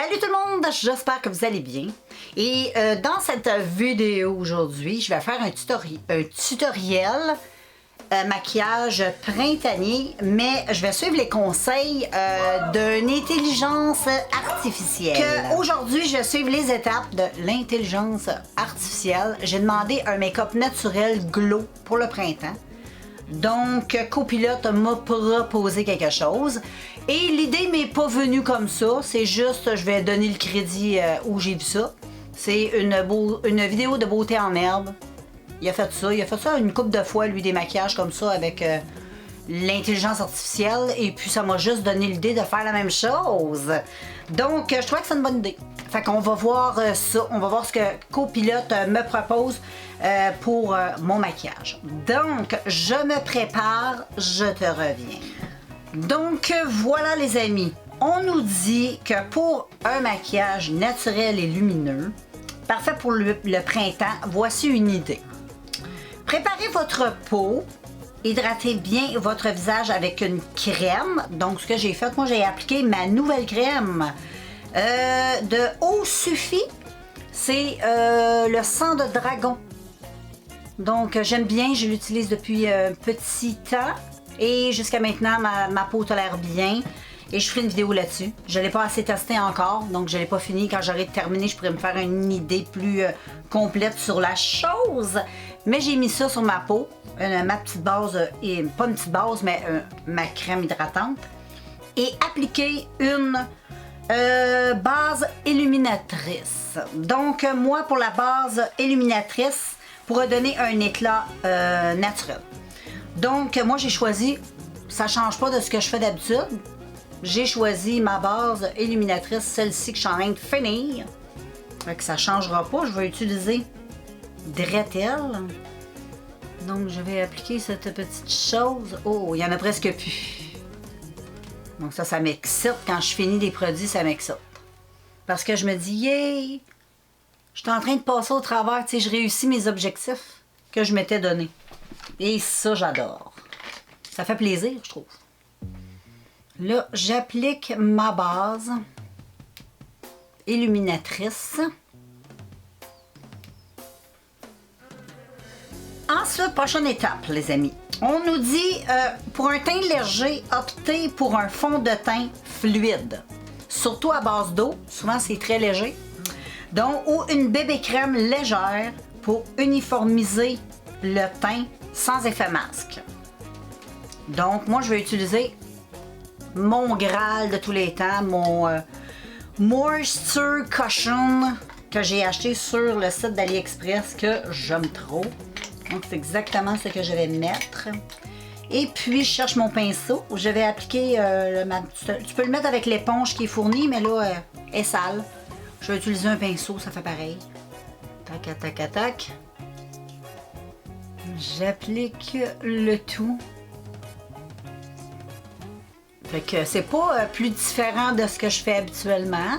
Salut tout le monde, j'espère que vous allez bien. Et dans cette vidéo aujourd'hui, je vais faire un tutoriel maquillage printanier, mais je vais suivre les conseils d'une intelligence artificielle. Aujourd'hui, je vais suivre les étapes de l'intelligence artificielle. J'ai demandé un make-up naturel glow pour le printemps. Donc, Copilote m'a proposé quelque chose. Et l'idée m'est pas venue comme ça. C'est juste, je vais donner le crédit où j'ai vu ça. C'est une vidéo de beauté en herbe. Il a fait ça une couple de fois, lui, des maquillages comme ça avec l'intelligence artificielle. Et puis, ça m'a juste donné l'idée de faire la même chose. Donc, je trouvais que c'est une bonne idée. Fait qu'on va voir ça. On va voir ce que Copilote me propose pour mon maquillage. Donc, je me prépare, je te reviens. Donc, voilà les amis. On nous dit que pour un maquillage naturel et lumineux, parfait pour le printemps, voici une idée. Préparez votre peau, hydratez bien votre visage avec une crème. Donc, ce que j'ai fait, moi j'ai appliqué ma nouvelle crème de Eau Suffit. C'est le sang de dragon. Donc, j'aime bien, je l'utilise depuis un petit temps. Et jusqu'à maintenant, ma peau tolère bien. Et je ferai une vidéo là-dessus. Je ne l'ai pas assez testé encore, donc je ne l'ai pas fini. Quand j'aurai terminé, je pourrais me faire une idée plus complète sur la chose. Mais j'ai mis ça sur ma peau. Ma petite base, et pas une petite base, mais ma crème hydratante. Et appliquer une base illuminatrice. Donc, moi, pour la base illuminatrice, pour donner un éclat naturel. Donc, moi, j'ai choisi, ça change pas de ce que je fais d'habitude. J'ai choisi ma base illuminatrice, celle-ci que je suis en train de finir. Fait que ça changera pas, je vais utiliser Dretel. Donc, je vais appliquer cette petite chose. Oh, il y en a presque plus. Donc ça m'excite. Quand je finis des produits, ça m'excite. Parce que je me dis, yay! Je suis en train de passer au travers, tu sais, je réussis mes objectifs que je m'étais donnés. Et ça, j'adore. Ça fait plaisir, je trouve. Là, j'applique ma base illuminatrice. Ensuite, prochaine étape, les amis. On nous dit, pour un teint léger, optez pour un fond de teint fluide. Surtout à base d'eau. Souvent, c'est très léger. Donc, ou une bébé crème légère pour uniformiser le teint sans effet masque. Donc, moi, je vais utiliser mon Graal de tous les temps, mon Moisture Cushion que j'ai acheté sur le site d'AliExpress que j'aime trop. Donc, c'est exactement ce que je vais mettre. Et puis, je cherche mon pinceau. Je vais appliquer, tu peux le mettre avec l'éponge qui est fournie, mais là, elle est sale. Je vais utiliser un pinceau, ça fait pareil. Tac, tac, tac. J'applique le tout. Fait que c'est pas plus différent de ce que je fais habituellement.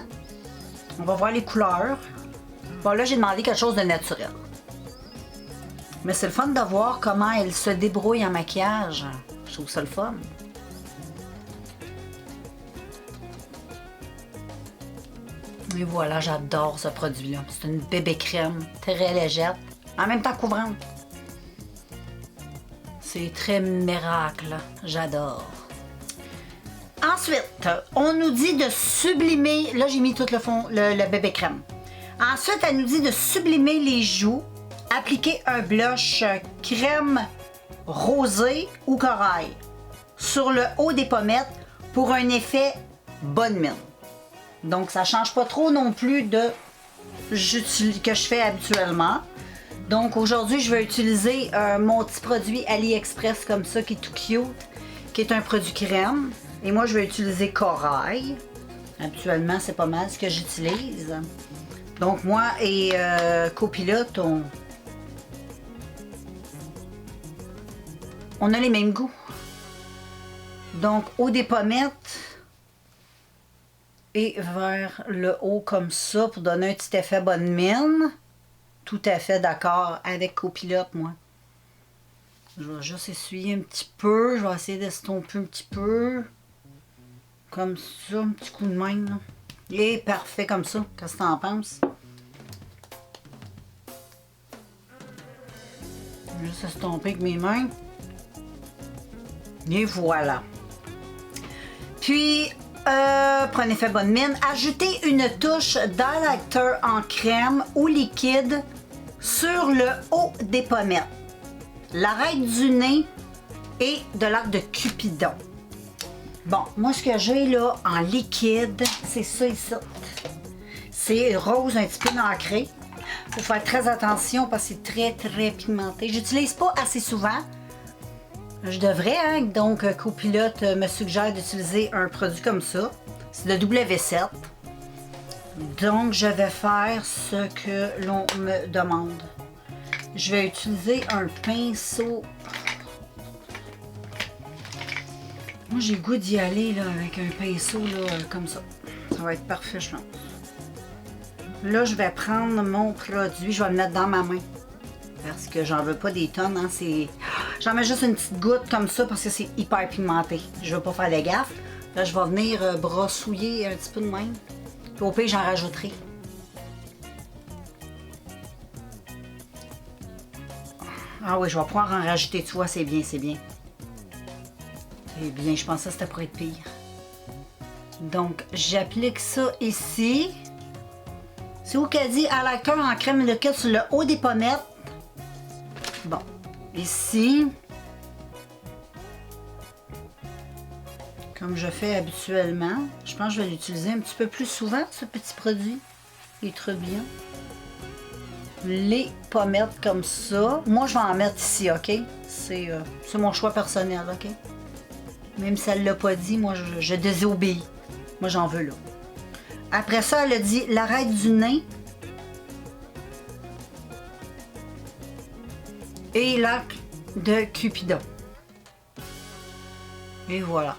On va voir les couleurs. Bon, là, j'ai demandé quelque chose de naturel. Mais c'est le fun de voir comment elle se débrouille en maquillage. Je trouve ça le fun. Et voilà, j'adore ce produit-là. C'est une bébé crème très légère, en même temps couvrante. C'est très miracle. J'adore. Ensuite, on nous dit de sublimer. Là, j'ai mis tout le fond, le bébé crème. Ensuite, elle nous dit de sublimer les joues. Appliquer un blush crème rosé ou corail sur le haut des pommettes pour un effet bonne mine. Donc, ça ne change pas trop non plus de que je fais habituellement. Donc, aujourd'hui, je vais utiliser mon petit produit AliExpress comme ça, qui est tout cute, qui est un produit crème. Et moi, je vais utiliser corail. Habituellement, c'est pas mal ce que j'utilise. Donc, moi et Copilote, on a les mêmes goûts. Donc, haut des pommettes et vers le haut comme ça pour donner un petit effet bonne mine. Tout à fait d'accord avec Copilote, moi. Je vais juste essuyer un petit peu. Je vais essayer d'estomper un petit peu. Comme ça, un petit coup de main, là. Il est parfait comme ça. Qu'est-ce que t'en penses? Juste estomper avec mes mains. Et voilà. Puis, prenez fait bonne mine. Ajoutez une touche d'highlighter en crème ou liquide sur le haut des pommettes, l'arête du nez et de l'arc de Cupidon. Bon, moi ce que j'ai là en liquide, c'est ça ici. C'est rose un petit peu nacré. Il faut faire très attention parce que c'est très très pigmenté. J'utilise pas assez souvent. Je devrais, hein? Donc Copilote me suggère d'utiliser un produit comme ça. C'est de W7. Donc je vais faire ce que l'on me demande. Je vais utiliser un pinceau. Moi j'ai le goût d'y aller là, avec un pinceau là, comme ça. Ça va être parfait, je pense. Là, je vais prendre mon produit, je vais le mettre dans ma main. Parce que j'en veux pas des tonnes, hein, j'en mets juste une petite goutte comme ça parce que c'est hyper pigmenté. Je veux pas faire de gaffe. Là, je vais venir brossouiller un petit peu de même. Puis au pire, j'en rajouterai. Ah oui, je vais pouvoir en rajouter, tu vois, c'est bien, c'est bien. C'est bien, je pensais que c'était pour être pire. Donc, j'applique ça ici. C'est où qu'elle dit highlighter en crème liquide sur le haut des pommettes. Bon, ici. Comme je fais habituellement. Je pense que je vais l'utiliser un petit peu plus souvent, ce petit produit. Il est très bien. Les pommettes comme ça. Moi, je vais en mettre ici, OK? C'est mon choix personnel, OK? Même si elle ne l'a pas dit, moi, je désobéis. Moi, j'en veux là. Après ça, elle a dit l'arête du nez. Et l'arc de Cupidon. Et voilà.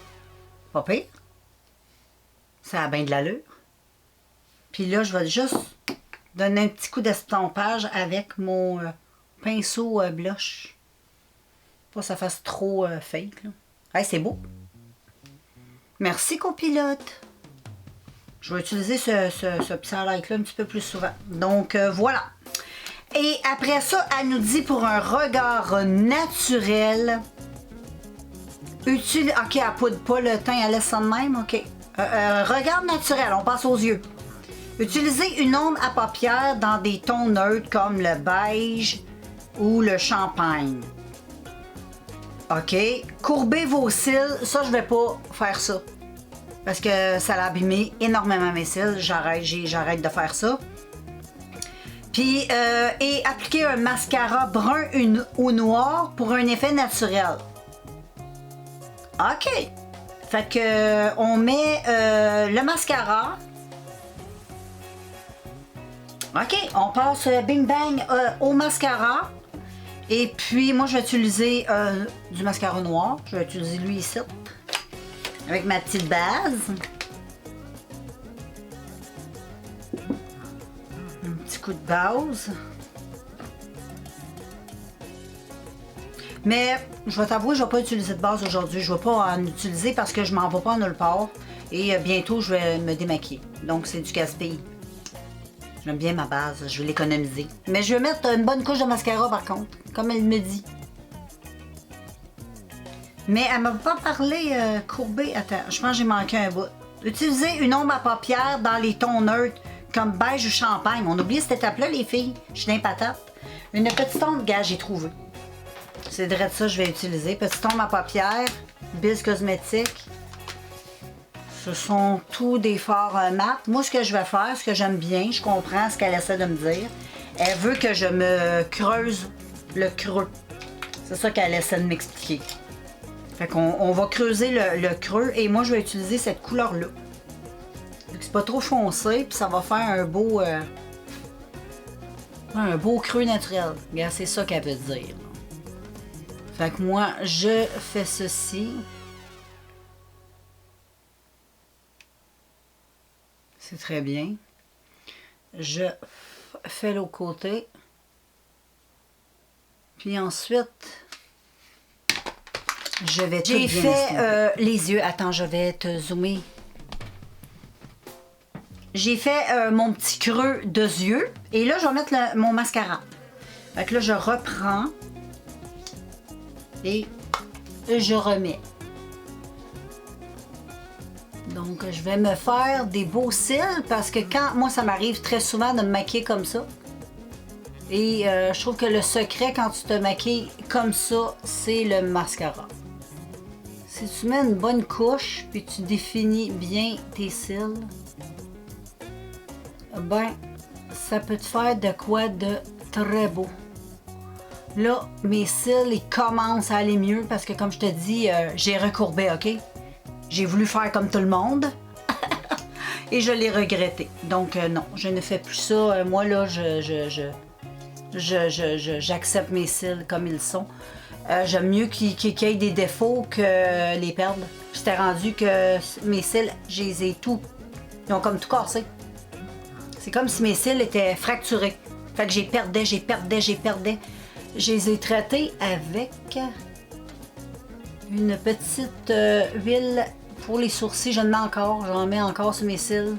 Pas pire. Ça a bien de l'allure. Puis là, je vais juste donner un petit coup d'estompage avec mon pinceau blush. Pas que ça fasse trop fake. Là. Hey, c'est beau. Merci, Copilote. Je vais utiliser ce petit highlight-là un petit peu plus souvent. Donc, voilà. Et après ça, elle nous dit pour un regard naturel. OK, elle poudre pas le teint, elle laisse ça de même. OK. Regard naturel, on passe aux yeux. Utilisez une ombre à paupières dans des tons neutres comme le beige ou le champagne. OK. Courbez vos cils. Ça, je vais pas faire ça. Parce que ça a abîmé énormément mes cils. J'arrête de faire ça. Puis, et appliquez un mascara brun ou noir pour un effet naturel. OK. Fait que, on met le mascara. OK. On passe bing bang au mascara. Et puis, moi, je vais utiliser du mascara noir. Je vais utiliser lui ici. Avec ma petite base. Un petit coup de base. Mais je vais t'avouer, je ne vais pas utiliser de base aujourd'hui. Je ne vais pas en utiliser parce que je m'en vais pas en nulle part. Et bientôt, je vais me démaquiller. Donc, c'est du gaspille. J'aime bien ma base. Je vais l'économiser. Mais je vais mettre une bonne couche de mascara par contre. Comme elle me dit. Mais elle m'a pas parlé courbé. Attends, je pense que j'ai manqué un bout. Utilisez une ombre à paupières dans les tons neutres comme beige ou champagne. On oublie cette étape-là, les filles. Je suis dans les patates. Une petite ombre, gars, j'ai trouvé. C'est direct ça que je vais utiliser. Petite ombre à paupières. Biz Cosmétiques. Ce sont tous des fards mat. Moi, ce que je vais faire, ce que j'aime bien, je comprends ce qu'elle essaie de me dire. Elle veut que je me creuse le creux. C'est ça qu'elle essaie de m'expliquer. Fait qu'on va creuser le creux et moi je vais utiliser cette couleur-là. C'est pas trop foncé puis ça va faire un beau creux naturel. Regarde, c'est ça qu'elle veut dire. Fait que moi je fais ceci. C'est très bien. Je fais l'autre côté. Puis ensuite... je vais tout bien. J'ai fait les yeux. Attends, je vais te zoomer. j'ai fait mon petit creux de yeux. Et là, je vais mettre mon mascara. Fait que là, je reprends. Et je remets. Donc, je vais me faire des beaux cils parce que moi, ça m'arrive très souvent de me maquiller comme ça. Et je trouve que le secret quand tu te maquilles comme ça, c'est le mascara. Si tu mets une bonne couche puis tu définis bien tes cils, ben, ça peut te faire de quoi de très beau. Là, mes cils, ils commencent à aller mieux parce que, comme je te dis, j'ai recourbé, OK? J'ai voulu faire comme tout le monde et je l'ai regretté. Donc, non, je ne fais plus ça. Moi, là, j'accepte mes cils comme ils sont. J'aime mieux qu'ils aient des défauts que les perdre. J'étais rendu que mes cils, je les ai tout. Ils ont comme tout cassé. C'est comme si mes cils étaient fracturés. Fait que j'ai perdais. Je les ai traités avec une petite huile pour les sourcils. Je l'en mets encore. J'en mets encore sur mes cils.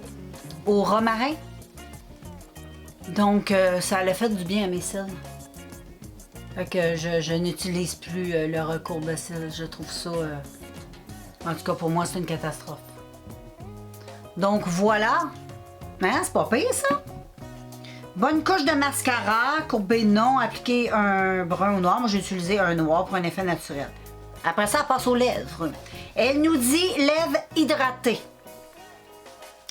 Au romarin. Donc, ça a fait du bien à mes cils. Fait que je n'utilise plus le recourbe-cils. Je trouve ça... en tout cas, pour moi, c'est une catastrophe. Donc, voilà. Hein, c'est pas pire, ça? Bonne couche de mascara, courbé non, appliquer un brun ou noir. Moi, j'ai utilisé un noir pour un effet naturel. Après ça, elle passe aux lèvres. Elle nous dit lèvres hydratées.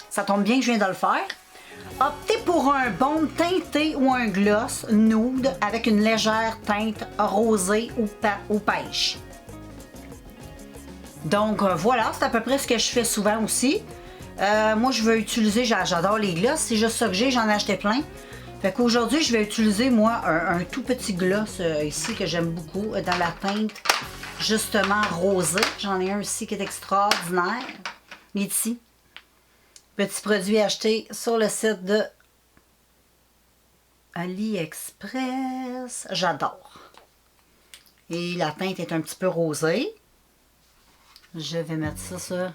Ça tombe bien que je viens de le faire. Optez pour un baume teinté ou un gloss nude avec une légère teinte rosée ou pêche. Donc voilà, c'est à peu près ce que je fais souvent aussi. Moi, je vais utiliser, j'adore les gloss, c'est juste ça que j'ai, j'en ai acheté plein. Fait qu'aujourd'hui, je vais utiliser, moi, un tout petit gloss ici que j'aime beaucoup, dans la teinte, justement, rosée. J'en ai un ici qui est extraordinaire. Il est ici. Petit produit acheté sur le site de AliExpress. J'adore. Et la teinte est un petit peu rosée. Je vais mettre ça sur...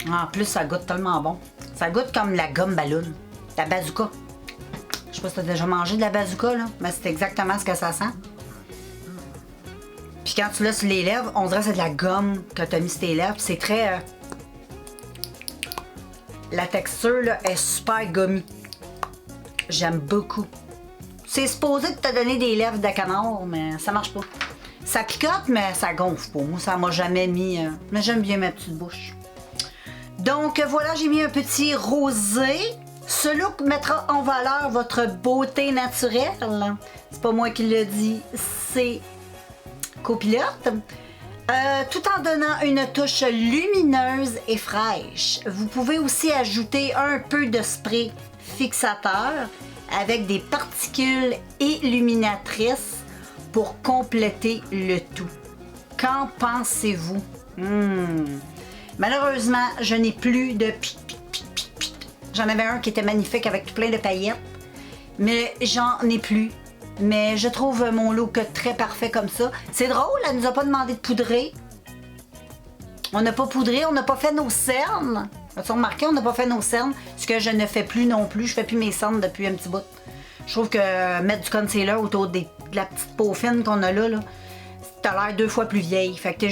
En plus, ça goûte tellement bon. Ça goûte comme la gomme ballon, la bazooka. Je sais pas si tu as déjà mangé de la bazooka, là, mais c'est exactement ce que ça sent. Puis quand tu l'as sur les lèvres, on dirait que c'est de la gomme que tu as mis sur tes lèvres. C'est très... La texture, là, est super gommie. J'aime beaucoup. C'est supposé de te donner des lèvres de canard, mais ça marche pas. Ça picote, mais ça gonfle pas. Moi, ça m'a jamais mis... Mais j'aime bien ma petite bouche. Donc voilà, j'ai mis un petit rosé. Ce look mettra en valeur votre beauté naturelle. C'est pas moi qui le dis, c'est Copilote. Tout en donnant une touche lumineuse et fraîche. Vous pouvez aussi ajouter un peu de spray fixateur avec des particules illuminatrices pour compléter le tout. Qu'en pensez-vous? Malheureusement, je n'ai plus de pit. J'en avais un qui était magnifique avec tout plein de paillettes, mais j'en ai plus. Mais je trouve mon look très parfait comme ça. C'est drôle, elle nous a pas demandé de poudrer. On n'a pas poudré, on n'a pas fait nos cernes. As-tu remarqué, on n'a pas fait nos cernes, ce que je ne fais plus non plus. Je fais plus mes cernes depuis un petit bout. Je trouve que mettre du concealer autour de la petite peau fine qu'on a là, t'as l'air 2 fois plus vieille. Fait que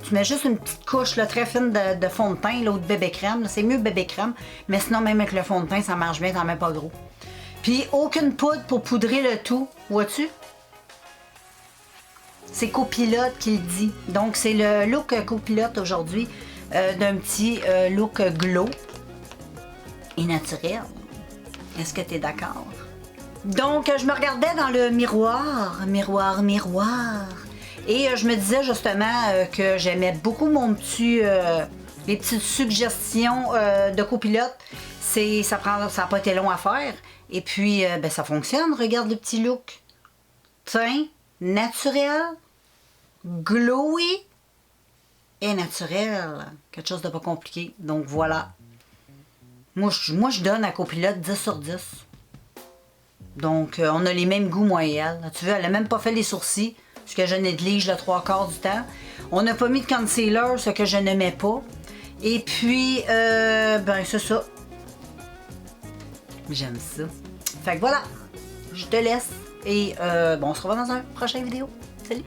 tu mets juste une petite couche là, très fine de fond de teint là, ou de bébé crème. C'est mieux bébé crème, mais sinon même avec le fond de teint, ça marche bien, t'en mets pas gros. Puis aucune poudre pour poudrer le tout, vois-tu? C'est Copilote qui le dit. Donc c'est le look Copilote aujourd'hui, d'un petit look glow et naturel. Est-ce que tu es d'accord? Donc je me regardais dans le miroir, miroir. Et je me disais justement que j'aimais beaucoup mon petit... les petites suggestions de Copilote. Ça n'a pas été long à faire. Et puis, ça fonctionne. Regarde le petit look. Teint naturel, glowy et naturel. Quelque chose de pas compliqué. Donc voilà. Moi je donne à Copilote 10 sur 10. Donc, on a les mêmes goûts, moi et elle. Tu vois, elle a même pas fait les sourcils, ce que je néglige le 3/4 du temps. On n'a pas mis de concealer, ce que je n'aimais pas. Et puis, ben, c'est ça. J'aime ça. Fait que voilà, je te laisse. Et bon, on se revoit dans un prochain vidéo. Salut!